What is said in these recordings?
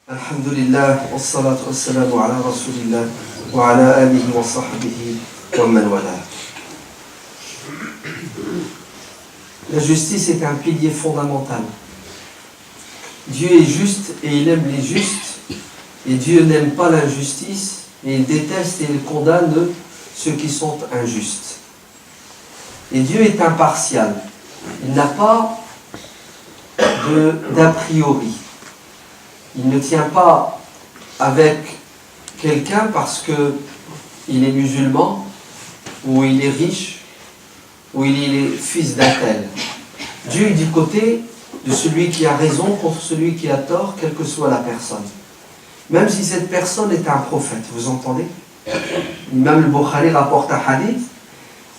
Alhamdulillah, wassalatu wassalamu ala rasulillah, wa ala alihi wa sahbihi wa man wala. La justice est un pilier fondamental. Dieu est juste et il aime les justes, et Dieu n'aime pas l'injustice, et il déteste et il condamne ceux qui sont injustes. Et Dieu est impartial. Il n'a pas d'a priori. Il ne tient pas avec quelqu'un parce qu'il est musulman, ou il est riche, ou il est fils d'un tel. Dieu est du côté de celui qui a raison contre celui qui a tort, quelle que soit la personne. Même si cette personne est un prophète, vous entendez? L'imam al-Bukhari rapporte un hadith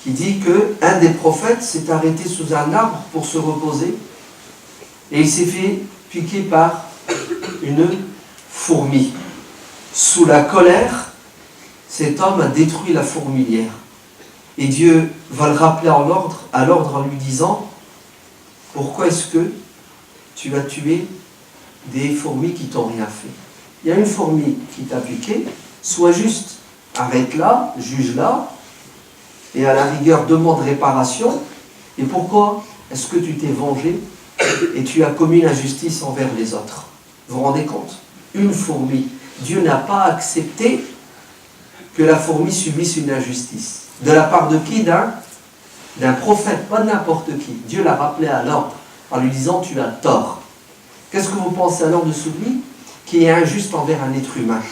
qui dit qu'un des prophètes s'est arrêté sous un arbre pour se reposer et il s'est fait piquer par une fourmi. Sous la colère, cet homme a détruit la fourmilière. Et Dieu va le rappeler à l'ordre en lui disant: pourquoi est-ce que tu as tué des fourmis qui t'ont rien fait? Il y a une fourmi qui t'a piqué, sois juste, arrête-la, juge-la, et à la rigueur demande réparation. Et pourquoi est-ce que tu t'es vengé et tu as commis l'injustice envers les autres? Vous vous rendez compte? Une fourmi. Dieu n'a pas accepté que la fourmi subisse une injustice. De la part de qui? D'un prophète, pas de n'importe qui. Dieu l'a rappelé à l'ordre en lui disant: tu as tort. Qu'est-ce que vous pensez alors de celui qui est injuste envers un être humain?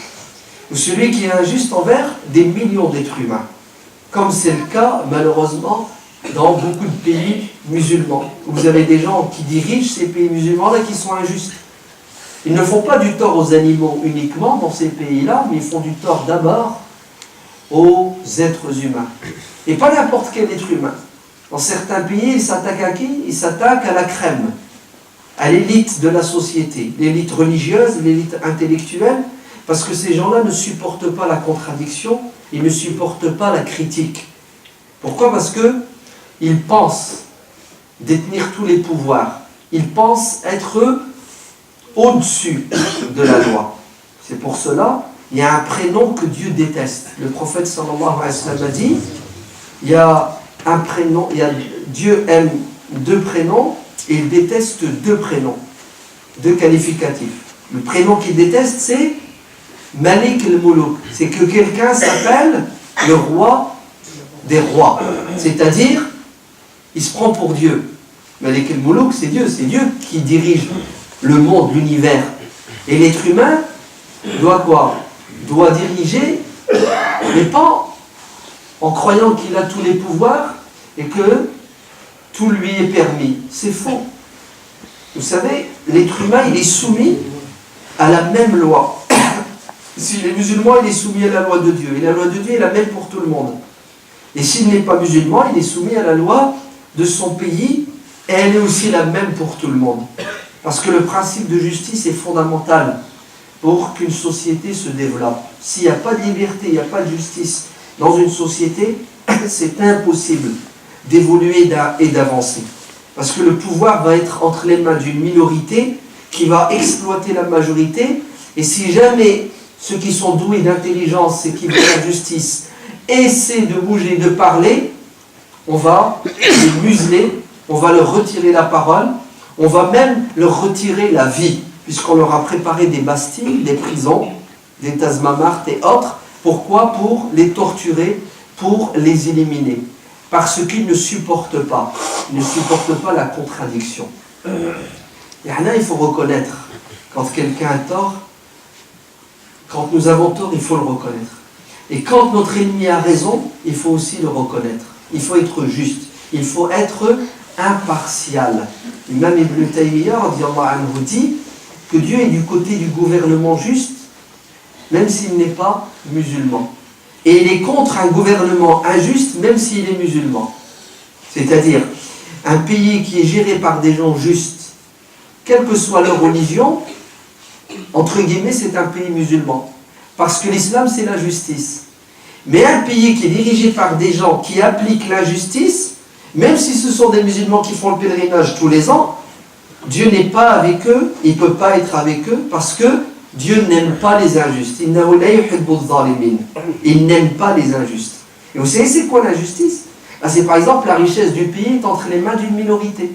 Ou celui qui est injuste envers des millions d'êtres humains? Comme c'est le cas, malheureusement, dans beaucoup de pays musulmans. Vous avez des gens qui dirigent ces pays musulmans-là qui sont injustes. Ils ne font pas du tort aux animaux uniquement dans ces pays-là, mais ils font du tort d'abord aux êtres humains. Et pas n'importe quel être humain. Dans certains pays, ils s'attaquent à qui? Ils s'attaquent à la crème, à l'élite de la société, l'élite religieuse, l'élite intellectuelle, parce que ces gens-là ne supportent pas la contradiction, ils ne supportent pas la critique. Pourquoi? Parce qu'ils pensent détenir tous les pouvoirs. Ils pensent être au-dessus de la loi. C'est pour cela, il y a un prénom que Dieu déteste. Le prophète sallallahu alayhi wa sallam a dit, il y a un prénom, Dieu aime deux prénoms et il déteste deux prénoms, deux qualificatifs. Le prénom qu'il déteste, c'est Malik al-Muluk. C'est que quelqu'un s'appelle le roi des rois. C'est-à-dire, il se prend pour Dieu. Malik al-Muluk, c'est Dieu qui dirige le monde, l'univers. Et l'être humain doit quoi? Doit diriger, mais pas en croyant qu'il a tous les pouvoirs et que tout lui est permis. C'est faux. Vous savez, l'être humain, il est soumis à la même loi. S'il est musulman, il est soumis à la loi de Dieu. Et la loi de Dieu est la même pour tout le monde. Et s'il n'est pas musulman, il est soumis à la loi de son pays, et elle est aussi la même pour tout le monde. Parce que le principe de justice est fondamental pour qu'une société se développe. S'il n'y a pas de liberté, il n'y a pas de justice dans une société, c'est impossible d'évoluer et d'avancer. Parce que le pouvoir va être entre les mains d'une minorité qui va exploiter la majorité, et si jamais ceux qui sont doués d'intelligence et qui veulent la justice essaient de bouger, de parler, on va les museler, on va leur retirer la parole, on va même leur retirer la vie, puisqu'on leur a préparé des bastilles, des prisons, des Tazmamart et autres. Pourquoi? Pour les torturer, pour les éliminer. Parce qu'ils ne supportent pas. Ils ne supportent pas la contradiction. Et là, il faut reconnaître, quand quelqu'un a tort, quand nous avons tort, il faut le reconnaître. Et quand notre ennemi a raison, il faut aussi le reconnaître. Il faut être juste. Il faut être impartial. L'imam Ibn Taymiyyah dit que Dieu est du côté du gouvernement juste, même s'il n'est pas musulman. Et il est contre un gouvernement injuste, même s'il est musulman. C'est-à-dire, un pays qui est géré par des gens justes, quelle que soit leur religion, entre guillemets, c'est un pays musulman. Parce que l'islam, c'est la justice. Mais un pays qui est dirigé par des gens qui appliquent l'injustice, même si ce sont des musulmans qui font le pèlerinage tous les ans, Dieu n'est pas avec eux, il ne peut pas être avec eux, parce que Dieu n'aime pas les injustes. Il n'aime pas les injustes. Et vous savez c'est quoi l'injustice? C'est par exemple la richesse du pays est entre les mains d'une minorité.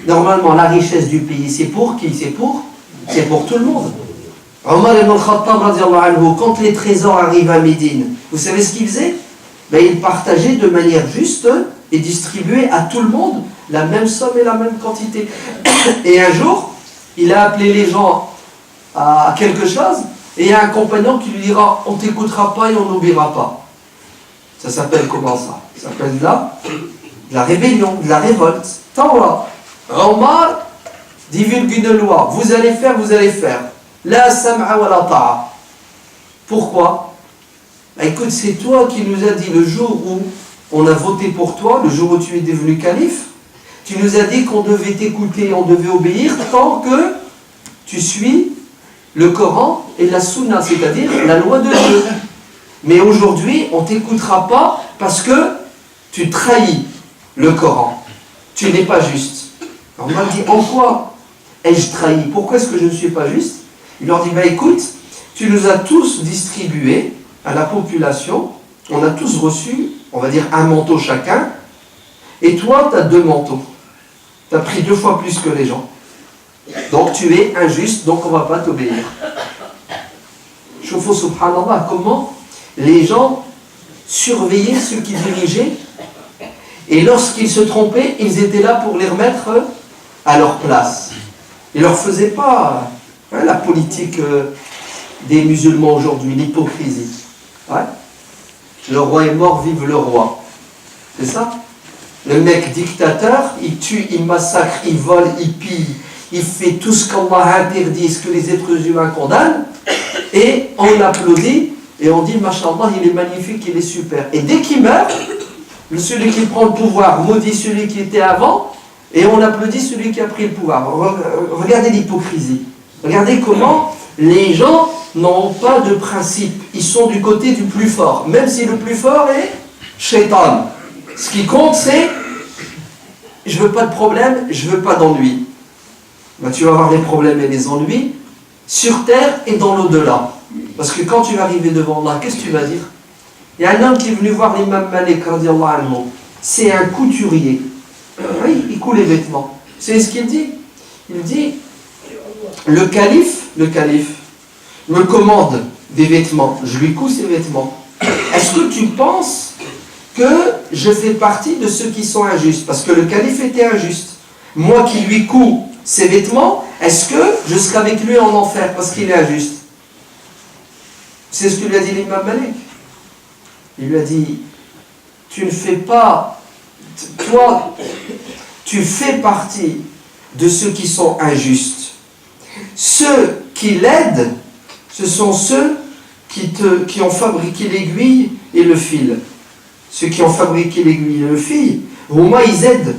Normalement la richesse du pays c'est pour qui? C'est pour tout le monde. Omar ibn al-Khattab radiallahu anhu, quand les trésors arrivent à Médine, vous savez ce qu'il faisait? Il partageait de manière juste et distribuait à tout le monde la même somme et la même quantité. Et un jour, il a appelé les gens à quelque chose, et il y a un compagnon qui lui dira « on t'écoutera pas et on n'oubliera pas ». Ça s'appelle comment ça? Ça s'appelle de la rébellion, de la révolte. Tawra. Omar divulgue une loi. Vous allez faire. La sam'a wa la ta'a. Pourquoi? Écoute, c'est toi qui nous as dit le jour où on a voté pour toi, le jour où tu es devenu calife, tu nous as dit qu'on devait t'écouter, on devait obéir tant que tu suis le Coran et la Sunna, c'est-à-dire la loi de Dieu. Mais aujourd'hui, on ne t'écoutera pas parce que tu trahis le Coran. Tu n'es pas juste. Alors on m'a dit, en quoi ai-je trahi? Pourquoi est-ce que je ne suis pas juste? Il leur dit, écoute, tu nous as tous distribués à la population, on a tous reçu, on va dire, un manteau chacun, et toi, tu as 2 manteaux. Tu as pris 2 fois plus que les gens. Donc tu es injuste, donc on ne va pas t'obéir. Choufou subhanallah, comment les gens surveillaient ceux qui dirigeaient, et lorsqu'ils se trompaient, ils étaient là pour les remettre à leur place. Ils ne leur faisaient pas la politique des musulmans aujourd'hui, l'hypocrisie. Ouais. Le roi est mort, vive le roi. C'est ça? Le mec dictateur, il tue, il massacre, il vole, il pille, il fait tout ce qu'Allah interdit, ce que les êtres humains condamnent, et on l'applaudit, et on dit, Mashallah, il est magnifique, il est super. Et dès qu'il meurt, celui qui prend le pouvoir maudit celui qui était avant, et on applaudit celui qui a pris le pouvoir. Regardez l'hypocrisie. Regardez comment les gens n'ont pas de principe. Ils sont du côté du plus fort. Même si le plus fort est shaitan. Ce qui compte, c'est je veux pas de problème, je veux pas d'ennui. Tu vas avoir les problèmes et les ennuis sur terre et dans l'au-delà. Parce que quand tu vas arriver devant Allah, qu'est-ce que tu vas dire? Il y a un homme qui est venu voir l'imam Malik, c'est un couturier. Oui, il coud les vêtements. C'est ce qu'il dit. Il dit, le calife me commande des vêtements, je lui couds ses vêtements. Est-ce que tu penses que je fais partie de ceux qui sont injustes? Parce que le calife était injuste. Moi qui lui couds ses vêtements, est-ce que je serai avec lui en enfer parce qu'il est injuste? C'est ce que lui a dit l'imam Malik. Il lui a dit, tu ne fais pas, toi, tu fais partie de ceux qui sont injustes. Ceux qui l'aident, ce sont ceux qui ont fabriqué l'aiguille et le fil. Ceux qui ont fabriqué l'aiguille et le fil, au moins ils aident.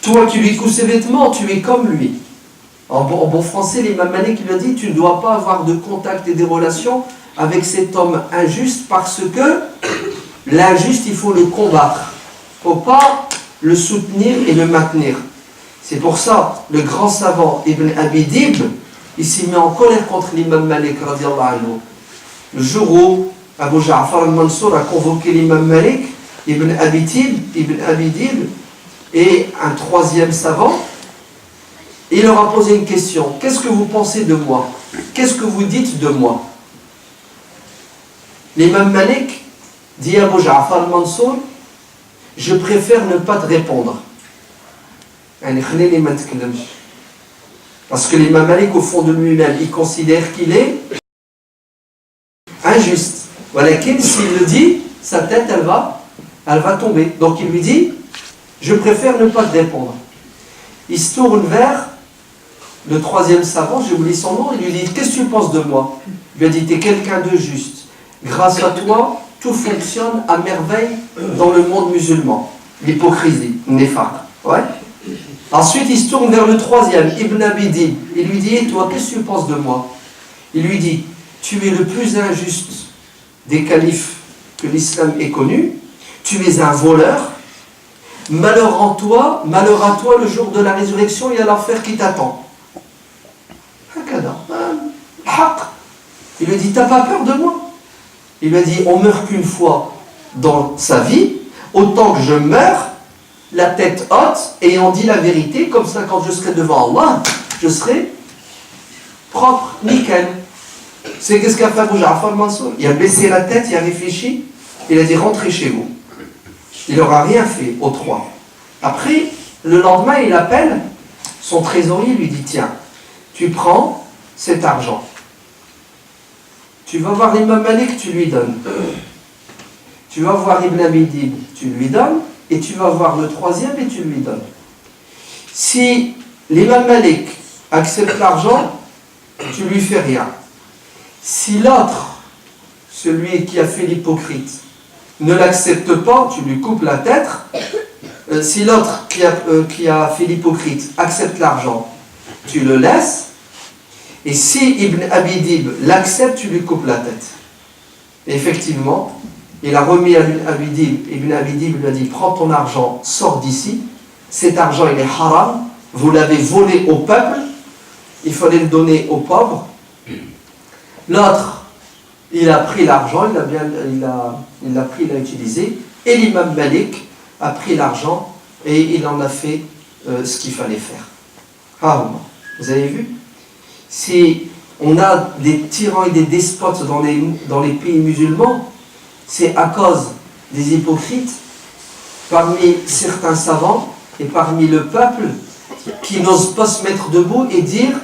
Toi qui lui couds ses vêtements, tu es comme lui. En bon français, l'imam Malik lui a dit, tu ne dois pas avoir de contact et des relations avec cet homme injuste parce que l'injuste, il faut le combattre. Il ne faut pas le soutenir et le maintenir. C'est pour ça, le grand savant Ibn Abi Dib, il s'est mis en colère contre l'imam Malik, radiallahu anhu. Le jour où Abu Ja'far al-Mansour a convoqué l'imam Malik, Ibn Abi Dib et un 3e savant, et il leur a posé une question. Qu'est-ce que vous pensez de moi? Qu'est-ce que vous dites de moi? L'imam Malik dit à Abu Ja'far al-Mansour, je préfère ne pas te répondre. Parce que l'imam Malik, au fond de lui-même, il considère qu'il est injuste. Voilà, s'il le dit, sa tête, elle va tomber. Donc il lui dit, je préfère ne pas te répondre. Il se tourne vers le 3e savant, j'ai oublié son nom, il lui dit, qu'est-ce que tu penses de moi? Il lui a dit, tu es quelqu'un de juste. Grâce à toi, tout fonctionne à merveille dans le monde musulman. L'hypocrisie, néfaste. Ouais. Ensuite, il se tourne vers le 3e, Ibn Abi Dib. Il lui dit, et toi, qu'est-ce que tu penses de moi? Il lui dit, tu es le plus injuste des califes que l'islam ait connu. Tu es un voleur. Malheur à toi le jour de la résurrection, il y a l'enfer qui t'attend. haq. Il lui dit, t'as pas peur de moi? Il lui a dit, on meurt qu'une fois dans sa vie, autant que je meurs, la tête haute, ayant dit la vérité, comme ça quand je serai devant Allah, je serai propre, nickel. C'est qu'est-ce qu'a fait Abu Ja'far Mansour? Il a baissé la tête, il a réfléchi, il a dit, rentrez chez vous. Il n'aura rien fait aux trois. Après, le lendemain, il appelle son trésorier, lui dit, tiens, tu prends cet argent. Tu vas voir l'imam Malik, tu lui donnes. Tu vas voir Ibn Abi Dib, tu lui donnes. Et tu vas voir le troisième et tu lui donnes. Si l'imam Malik accepte l'argent, tu lui fais rien. Si l'autre, celui qui a fait l'hypocrite, ne l'accepte pas, tu lui coupes la tête. Si l'autre qui a fait l'hypocrite accepte l'argent, tu le laisses. Et si Ibn Abi Dib l'accepte, tu lui coupes la tête. Et effectivement, il a remis à Ibn Abi Dib. Ibn Abi Dib lui a dit, prends ton argent, sors d'ici. Cet argent, il est haram. Vous l'avez volé au peuple. Il fallait le donner aux pauvres. L'autre, il a pris l'argent, il l'a pris, il l'a utilisé. Et l'imam Malik a pris l'argent et il en a fait ce qu'il fallait faire. Ah, vous avez vu? Si on a des tyrans et des despotes dans les pays musulmans, c'est à cause des hypocrites parmi certains savants et parmi le peuple qui n'osent pas se mettre debout et dire,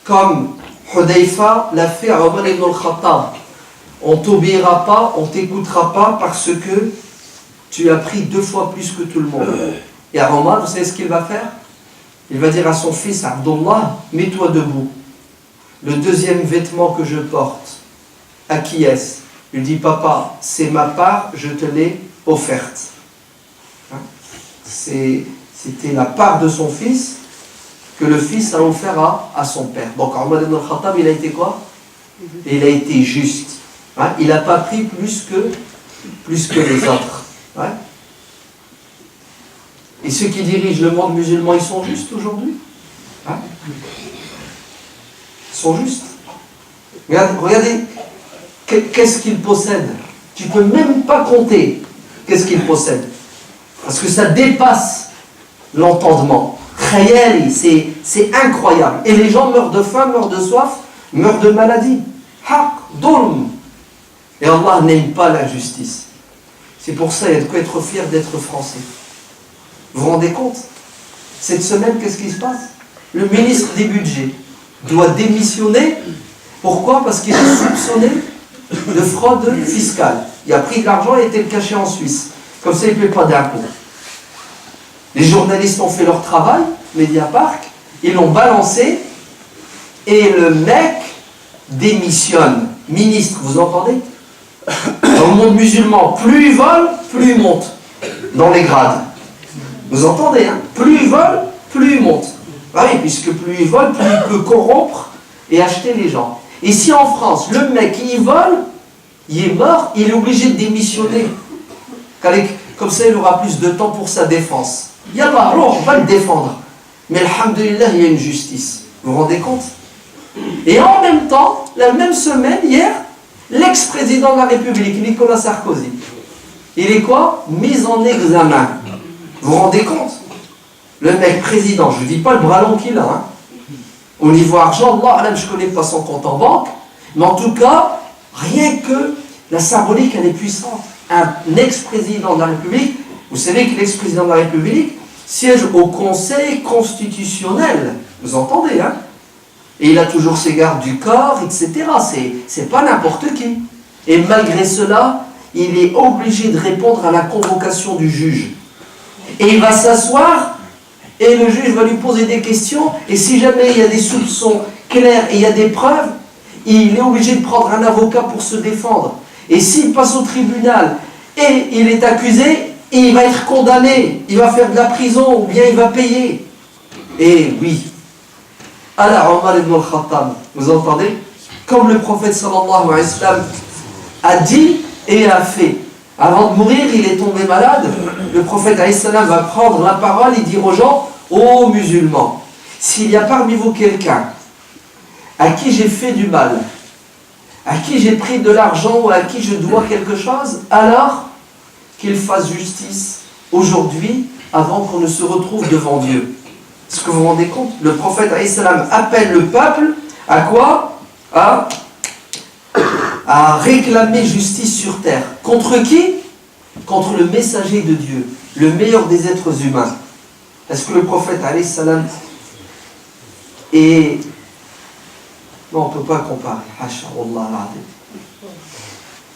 comme Hudayfa l'a fait à Omar ibn al-Khattab, on t'obéira pas, on t'écoutera pas parce que tu as pris 2 fois plus que tout le monde. Et à Omar, vous savez ce qu'il va faire? Il va dire à son fils Abdullah, mets-toi debout. Le deuxième vêtement que je porte, à qui est-ce? Il dit, papa, c'est ma part, je te l'ai offerte. Hein? C'était la part de son fils que le fils a offert à son père. Donc Omar ibn al-Khattab, il a été quoi? Il a été juste. Hein? Il n'a pas pris plus que les autres. Hein? Et ceux qui dirigent le monde musulman, ils sont justes aujourd'hui? Hein? Ils sont justes. Regardez, qu'est-ce qu'ils possèdent? Tu ne peux même pas compter qu'est-ce qu'ils possèdent. Parce que ça dépasse l'entendement. Khayali, c'est incroyable. Et les gens meurent de faim, meurent de soif, meurent de maladie. Haq, dhulm. Et Allah n'aime pas l'injustice. C'est pour ça qu'il y a de quoi être fier d'être français. Vous vous rendez compte? Cette semaine, qu'est-ce qui se passe? Le ministre des budgets doit démissionner. Pourquoi? Parce qu'il est soupçonné de fraude fiscale. Il a pris de l'argent et a été le caché en Suisse. Comme ça, il ne paie pas d'impôts. Les journalistes ont fait leur travail, Mediapart, ils l'ont balancé, et le mec démissionne. Ministre, vous entendez? Dans le monde musulman, plus il vole, plus il monte dans les grades. Vous entendez, hein? Plus il vole, plus il monte. Ah oui, puisque plus il vole, plus il peut corrompre et acheter les gens. Et si en France, le mec il vole, il est mort, il est obligé de démissionner. Comme ça, il aura plus de temps pour sa défense. Yallah, on va le défendre. Mais alhamdulillah, il y a une justice. Vous vous rendez compte? Et en même temps, la même semaine, hier, l'ex-président de la République, Nicolas Sarkozy, il est quoi? Mis en examen. Vous vous rendez compte? Le mec président, je ne dis pas le bras long qu'il a, hein. Au niveau argent, Allah, je ne connais pas son compte en banque, mais en tout cas, rien que la symbolique, elle est puissante. Un ex-président de la République, vous savez que l'ex-président de la République siège au Conseil constitutionnel. Vous entendez, hein? Et il a toujours ses gardes du corps, etc. C'est pas n'importe qui. Et malgré cela, il est obligé de répondre à la convocation du juge. Et il va s'asseoir, et le juge va lui poser des questions, et si jamais il y a des soupçons clairs et il y a des preuves, il est obligé de prendre un avocat pour se défendre. Et s'il passe au tribunal et il est accusé, il va être condamné, il va faire de la prison ou bien il va payer. Et oui, Allah Omar ibn al-Khattab, vous entendez? Comme le prophète sallallahu alayhi wa sallam a dit et a fait. Avant de mourir, il est tombé malade. Le prophète alayhi salam va prendre la parole et dire aux gens, ô musulmans, s'il y a parmi vous quelqu'un, à qui j'ai fait du mal, à qui j'ai pris de l'argent ou à qui je dois quelque chose, alors qu'il fasse justice aujourd'hui avant qu'on ne se retrouve devant Dieu. Est-ce que vous vous rendez compte? Le prophète alayhi salam appelle le peuple à quoi? À réclamer justice sur terre. Contre qui? Contre le messager de Dieu, le meilleur des êtres humains. Est-ce que le prophète alayhi salam est... Non, on ne peut pas comparer. Vous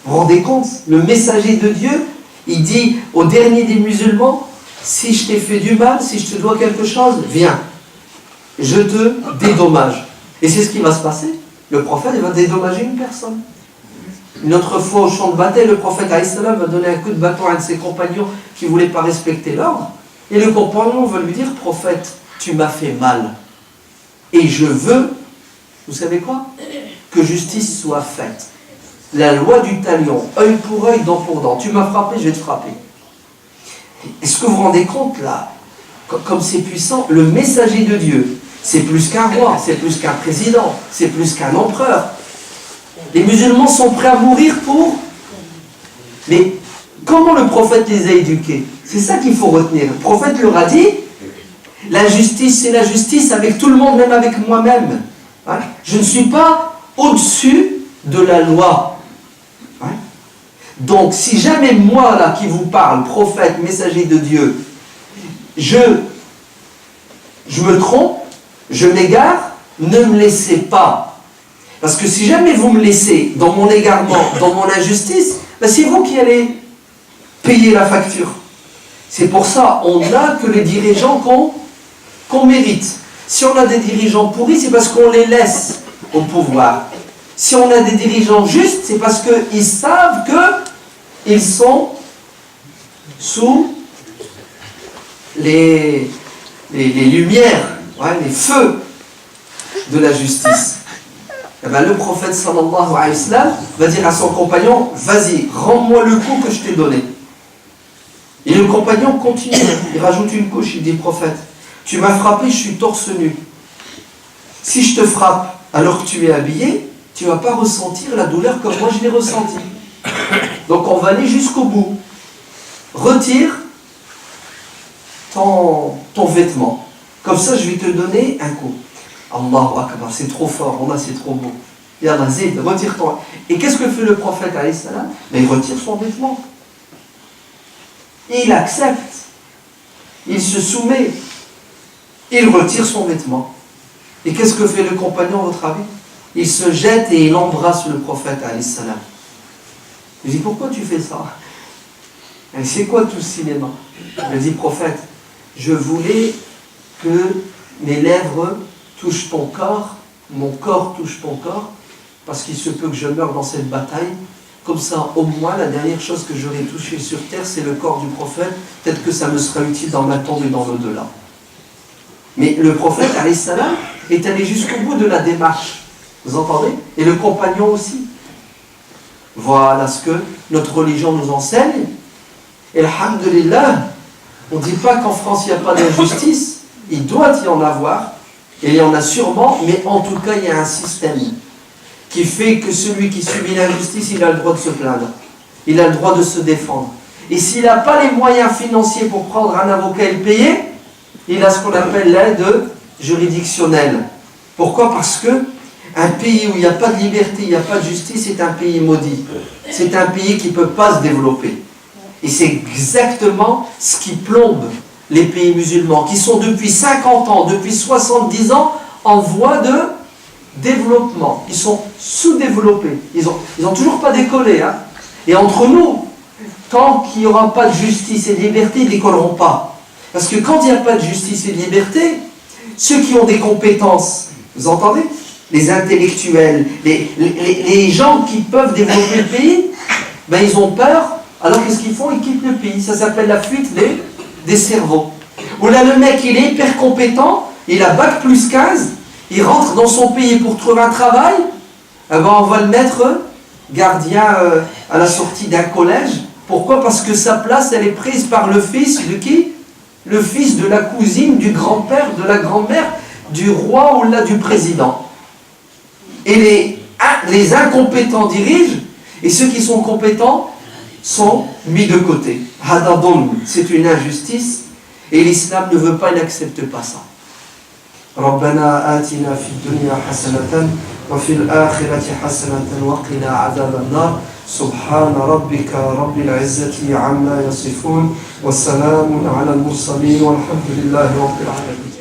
vous rendez compte? Le messager de Dieu, il dit au dernier des musulmans, si je t'ai fait du mal, si je te dois quelque chose, viens, je te dédommage. Et c'est ce qui va se passer. Le prophète, il va dédommager une personne. Une autre fois, au champ de bataille, le prophète alayhi salam va donner un coup de bâton à un de ses compagnons qui ne voulait pas respecter l'ordre. Et le compagnon va lui dire, prophète, tu m'as fait mal. Et je veux, vous savez quoi? Que justice soit faite. La loi du talion, œil pour œil, dent pour dent. Tu m'as frappé, je vais te frapper. Est-ce que vous vous rendez compte là, comme c'est puissant? Le messager de Dieu, c'est plus qu'un roi, c'est plus qu'un président, c'est plus qu'un empereur. Les musulmans sont prêts à mourir pour... Mais comment le prophète les a éduqués? C'est ça qu'il faut retenir. Le prophète leur a dit, la justice, c'est la justice avec tout le monde, même avec moi-même. Hein? Je ne suis pas au-dessus de la loi. Hein? Donc, si jamais moi, là, qui vous parle, prophète, messager de Dieu, je me trompe, je m'égare, ne me laissez pas. Parce que si jamais vous me laissez dans mon égarement, dans mon injustice, ben c'est vous qui allez payer la facture. C'est pour ça, on n'a que les dirigeants qu'on mérite. Si on a des dirigeants pourris, c'est parce qu'on les laisse au pouvoir. Si on a des dirigeants justes, c'est parce qu'ils savent qu'ils sont sous les lumières, ouais, les feux de la justice. Et bien, le prophète sallallahu alayhi wa sallam va dire à son compagnon, vas-y, rends-moi le coup que je t'ai donné. Et le compagnon continue, il rajoute une couche, il dit, prophète, tu m'as frappé, je suis torse nu. Si je te frappe alors que tu es habillé, tu ne vas pas ressentir la douleur comme moi je l'ai ressentie. Donc on va aller jusqu'au bout. Retire ton vêtement. Comme ça, je vais te donner un coup. Allahu Akbar, c'est trop fort, Allah, c'est trop beau. Yallah, Zid, retire ton... Et qu'est-ce que fait le prophète, alayhi salam? Il retire son vêtement. Il accepte. Il se soumet. Il retire son vêtement. Et qu'est-ce que fait le compagnon, à votre avis? Il se jette et il embrasse le prophète, alayhi salam. Je dis, pourquoi tu fais ça? Et c'est quoi tout ce cinéma? Je dis, prophète, je voulais que mes lèvres touchent ton corps, mon corps touche ton corps, parce qu'il se peut que je meure dans cette bataille. Comme ça, au moins, la dernière chose que j'aurai touchée sur terre, c'est le corps du prophète. Peut-être que ça me sera utile dans ma tombe et dans l'au-delà. Mais le prophète, alayhi salam, est allé jusqu'au bout de la démarche. Vous entendez? Et le compagnon aussi. Voilà ce que notre religion nous enseigne. Et alhamdulillah, on ne dit pas qu'en France, il n'y a pas d'injustice. Il doit y en avoir. Et il y en a sûrement, mais en tout cas, il y a un système qui fait que celui qui subit l'injustice, il a le droit de se plaindre. Il a le droit de se défendre. Et s'il n'a pas les moyens financiers pour prendre un avocat et le payer, il a ce qu'on appelle l'aide juridictionnelle. Pourquoi? Parce que un pays où il n'y a pas de liberté, il n'y a pas de justice, c'est un pays maudit. C'est un pays qui ne peut pas se développer. Et c'est exactement ce qui plombe les pays musulmans, qui sont depuis 50 ans, depuis 70 ans, en voie de développement. Ils sont sous-développés. Ils ont toujours pas décollé. Hein. Et entre nous, tant qu'il n'y aura pas de justice et de liberté, ils ne décolleront pas. Parce que quand il n'y a pas de justice et de liberté, ceux qui ont des compétences, vous entendez? Les intellectuels, les gens qui peuvent développer le pays, ben ils ont peur, alors qu'est-ce qu'ils font? Ils quittent le pays. Ça s'appelle la fuite des cerveaux. Ou là, le mec, il est hyper compétent, il a bac plus 15, il rentre dans son pays pour trouver un travail, eh ben on va le mettre gardien à la sortie d'un collège. Pourquoi? Parce que sa place, elle est prise par le fils de qui? Le fils de la cousine, du grand-père, de la grand-mère, du roi ou là du président. et les incompétents dirigent, et ceux qui sont compétents sont mis de côté. Hada dhulm, c'est une injustice, et l'islam ne veut pas, il n'accepte pas ça. ربنا آتنا في الدنيا حسنة وفي الآخرة حسنة وقنا عذاب النار سبحان ربك رب العزة عما يصفون والسلام على المرسلين والحمد لله رب العالمين.